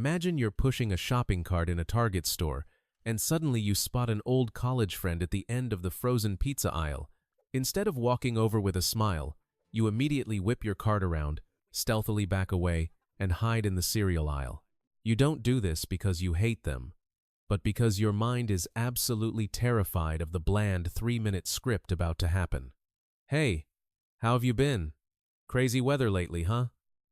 Imagine you're pushing a shopping cart in a Target store, and suddenly you spot an old college friend at the end of the frozen pizza aisle. Instead of walking over with a smile, you immediately whip your cart around, stealthily back away, and hide in the cereal aisle. You don't do this because you hate them, but because your mind is absolutely terrified of the bland 3-minute script about to happen. Hey, how have you been? Crazy weather lately, huh?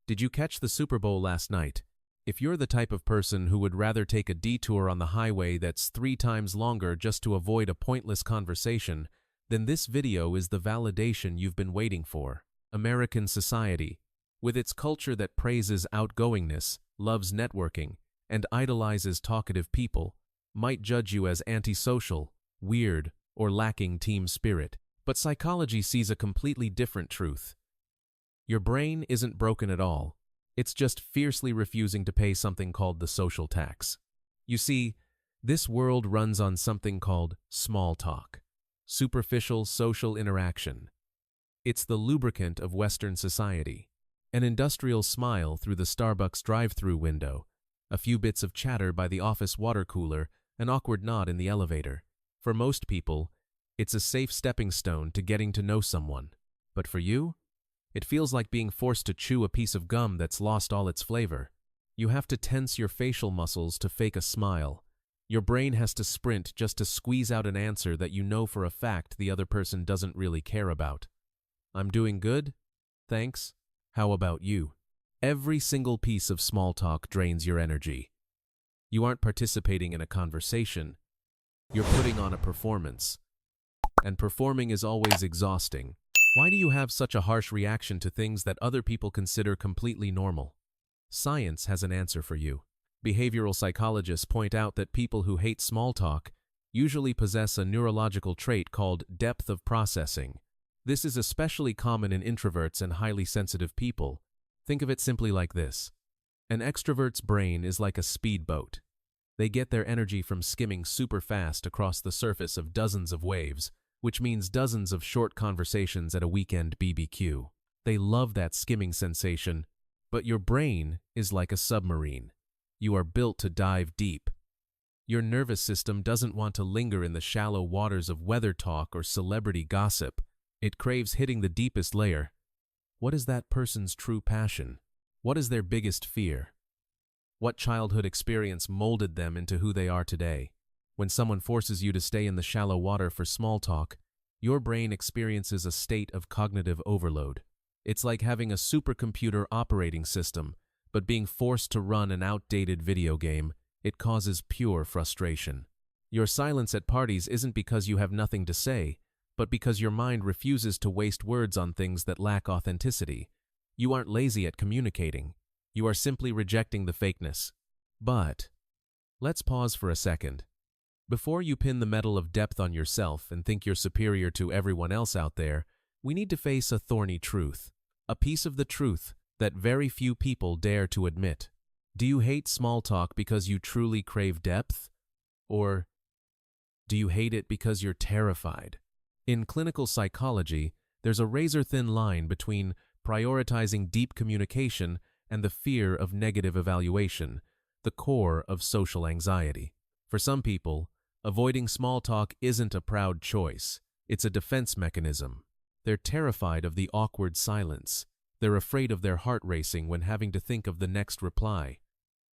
Did you catch the Super Bowl last night? If you're the type of person who would rather take a detour on the highway that's 3 times longer just to avoid a pointless conversation, then this video is the validation you've been waiting for. American society, with its culture that praises outgoingness, loves networking, and idolizes talkative people, might judge you as antisocial, weird, or lacking team spirit. But psychology sees a completely different truth. Your brain isn't broken at all. It's just fiercely refusing to pay something called the social tax. You see, this world runs on something called small talk, superficial social interaction. It's the lubricant of Western society. An industrial smile through the Starbucks drive-through window, a few bits of chatter by the office water cooler, an awkward nod in the elevator. For most people, it's a safe stepping stone to getting to know someone. But for you, it feels like being forced to chew a piece of gum that's lost all its flavor. You have to tense your facial muscles to fake a smile. Your brain has to sprint just to squeeze out an answer that you know for a fact the other person doesn't really care about. I'm doing good? Thanks. How about you? Every single piece of small talk drains your energy. You aren't participating in a conversation. You're putting on a performance. And performing is always exhausting. Why do you have such a harsh reaction to things that other people consider completely normal? Science has an answer for you. Behavioral psychologists point out that people who hate small talk usually possess a neurological trait called depth of processing. This is especially common in introverts and highly sensitive people. Think of it simply like this. An extrovert's brain is like a speedboat. They get their energy from skimming super fast across the surface of dozens of waves, which means dozens of short conversations at a weekend BBQ. They love that skimming sensation, but your brain is like a submarine. You are built to dive deep. Your nervous system doesn't want to linger in the shallow waters of weather talk or celebrity gossip. It craves hitting the deepest layer. What is that person's true passion? What is their biggest fear? What childhood experience molded them into who they are today? When someone forces you to stay in the shallow water for small talk, your brain experiences a state of cognitive overload. It's like having a supercomputer operating system, but being forced to run an outdated video game. It causes pure frustration. Your silence at parties isn't because you have nothing to say, but because your mind refuses to waste words on things that lack authenticity. You aren't lazy at communicating. You are simply rejecting the fakeness. But let's pause for a second. Before you pin the medal of depth on yourself and think you're superior to everyone else out there, we need to face a thorny truth, a piece of the truth that very few people dare to admit. Do you hate small talk because you truly crave depth? Or do you hate it because you're terrified? In clinical psychology, there's a razor-thin line between prioritizing deep communication and the fear of negative evaluation, the core of social anxiety. For some people, avoiding small talk isn't a proud choice. It's a defense mechanism. They're terrified of the awkward silence. They're afraid of their heart racing when having to think of the next reply.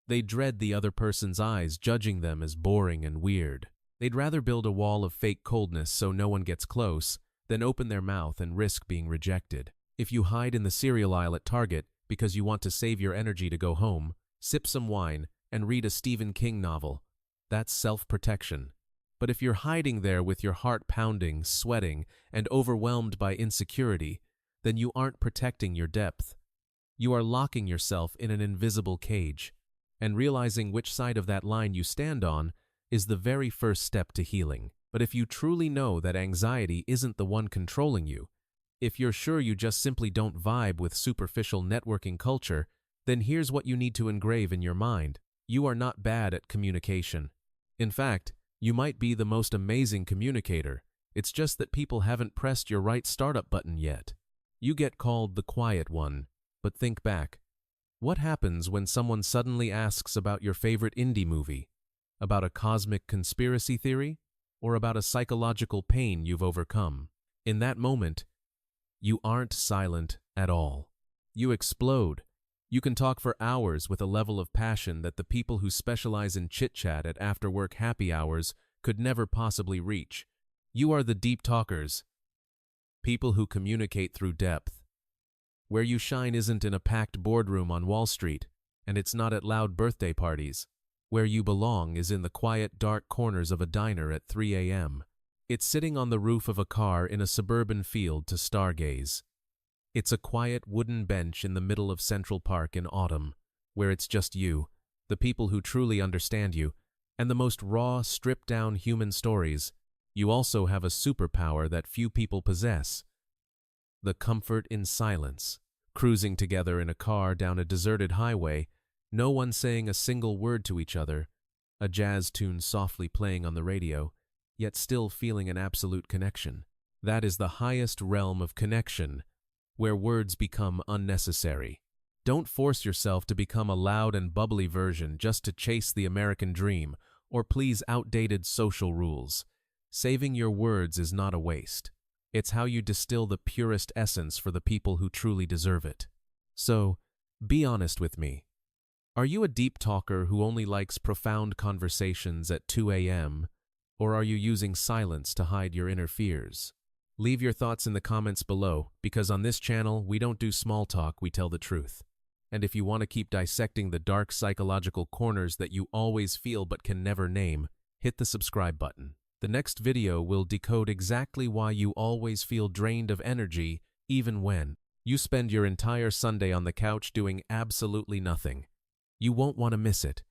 They dread the other person's eyes judging them as boring and weird. They'd rather build a wall of fake coldness so no one gets close than open their mouth and risk being rejected. If you hide in the cereal aisle at Target because you want to save your energy to go home, sip some wine, and read a Stephen King novel, that's self-protection. But if you're hiding there with your heart pounding, sweating, and overwhelmed by insecurity, then you aren't protecting your depth. You are locking yourself in an invisible cage, and realizing which side of that line you stand on is the very first step to healing. But if you truly know that anxiety isn't the one controlling you, if you're sure you just simply don't vibe with superficial networking culture, then here's what you need to engrave in your mind. You are not bad at communication. In fact, you might be the most amazing communicator. It's just that people haven't pressed your right startup button yet. You get called the quiet one, but think back. What happens when someone suddenly asks about your favorite indie movie, about a cosmic conspiracy theory, or about a psychological pain you've overcome? In that moment, you aren't silent at all. You explode. You can talk for hours with a level of passion that the people who specialize in chit-chat at after-work happy hours could never possibly reach. You are the deep talkers, people who communicate through depth. Where you shine isn't in a packed boardroom on Wall Street, and it's not at loud birthday parties. Where you belong is in the quiet, dark corners of a diner at 3 a.m. It's sitting on the roof of a car in a suburban field to stargaze. It's a quiet wooden bench in the middle of Central Park in autumn, where it's just you, the people who truly understand you, and the most raw, stripped-down human stories. You also have a superpower that few people possess: the comfort in silence. Cruising together in a car down a deserted highway, no one saying a single word to each other, a jazz tune softly playing on the radio, yet still feeling an absolute connection. That is the highest realm of connection, where words become unnecessary. Don't force yourself to become a loud and bubbly version just to chase the American dream or please outdated social rules. Saving your words is not a waste. It's how you distill the purest essence for the people who truly deserve it. So, be honest with me. Are you a deep talker who only likes profound conversations at 2 a.m., or are you using silence to hide your inner fears? Leave your thoughts in the comments below, because on this channel, we don't do small talk, we tell the truth. And if you want to keep dissecting the dark psychological corners that you always feel but can never name, hit the subscribe button. The next video will decode exactly why you always feel drained of energy, even when you spend your entire Sunday on the couch doing absolutely nothing. You won't want to miss it.